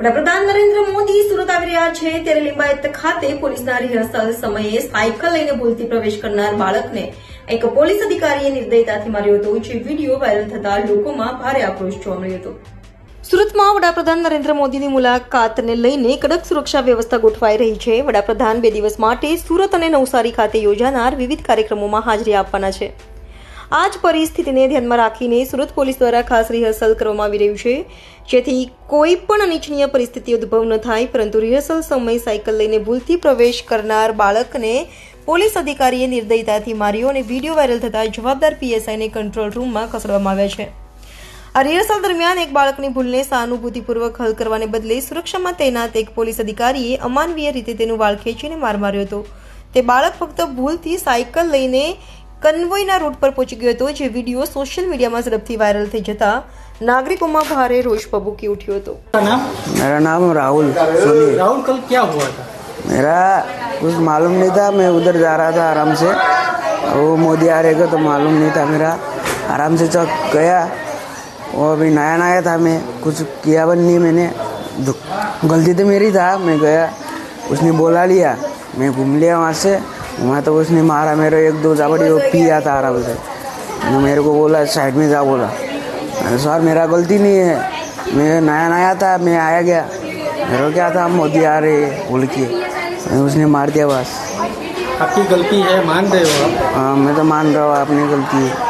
વડાપ્રધાન નરેન્દ્ર મોદી સુરત આવી રહ્યા છે ત્યારે લિંબાયત ખાતે પોલીસના રિહર્સલ સમયે સાયકલ લઈને ભૂલથી પ્રવેશ કરનાર બાળકને એક પોલીસ અધિકારીએ નિર્દયતાથી માર્યો હતો, જે વિડીયો વાયરલ થતા લોકોમાં ભારે આક્રોશ જોવા મળ્યો હતો. સુરતમાં વડાપ્રધાન નરેન્દ્ર મોદીની મુલાકાતને લઈને કડક સુરક્ષા વ્યવસ્થા ગોઠવાઈ રહી છે. વડાપ્રધાન 2 દિવસ માટે સુરત અને નવસારી ખાતે યોજાનાર વિવિધ કાર્યક્રમોમાં હાજરી આપવાના છે. આ જ પરિસ્થિતિને ધ્યાનમાં રાખીને સુરત પોલીસ દ્વારા ખાસ રિહર્સલ કરવામાં આવી રહ્યું છે, જેથી કોઈ પણ અનિચ્છનીય પરિસ્થિતિ ઉદ્ભવ ન થાય. પરંતુ રિહર્સલ સમયે સાયકલ લઈને ભૂલથી પ્રવેશ કરનાર બાળકને પોલીસ અધિકારીએ નિર્દયતાથી માર્યો અને વિડીયો વાયરલ થતા જવાબદાર પીએસઆઈને કંટ્રોલ રૂમમાં ખસેડવામાં આવ્યા છે. આ રિહર્સલ દરમિયાન એક બાળકની ભૂલને સહાનુભૂતિપૂર્વક હલ કરવાને બદલે સુરક્ષામાં તૈનાત એક પોલીસ અધિકારીએ અમાનવીય રીતે તેનું વાળ ખેંચીને માર માર્યો હતો. તે બાળક ફક્ત ભૂલથી સાયકલ લઈને કન્વોયના રૂટ પર પહોંચી ગયો હતો, જે વિડીયો સોશિयल मीडिया में ઝડપથી વાયરल થઈ જતા नागरिकों में भारे रोष भभूकी उठ्यो तो. मेरा नाम राहुल सोनी. राहुल, कल क्या हुआ था? मेरा कुछ मालूम नहीं था. मैं उधर जा रहा था आराम से. वो मोदी आ रहेगा तो मालूम नहीं था. मेरा आराम से चौक गया. वो अभी नया नया था. मैं कुछ किया बन नहीं. मैंने गलती तो मेरी था. मैं गया, उसने बोला लिया, मैं घूम लिया वहाँ से. वहाँ तो उसने मारा मेरे 1-2 झापड़ी. वो पिया था आराम से. मेरे को बोला साइड में जा. बोला सर मेरा गलती नहीं है, मैं नया नया था. मैं आया गया. मेरे को क्या था मोदी आ रहे बोल के उसने मार दिया. बस आपकी गलती है, मान रहे हो आप? हाँ, मैं तो मान रहा हूँ अपनी गलती है.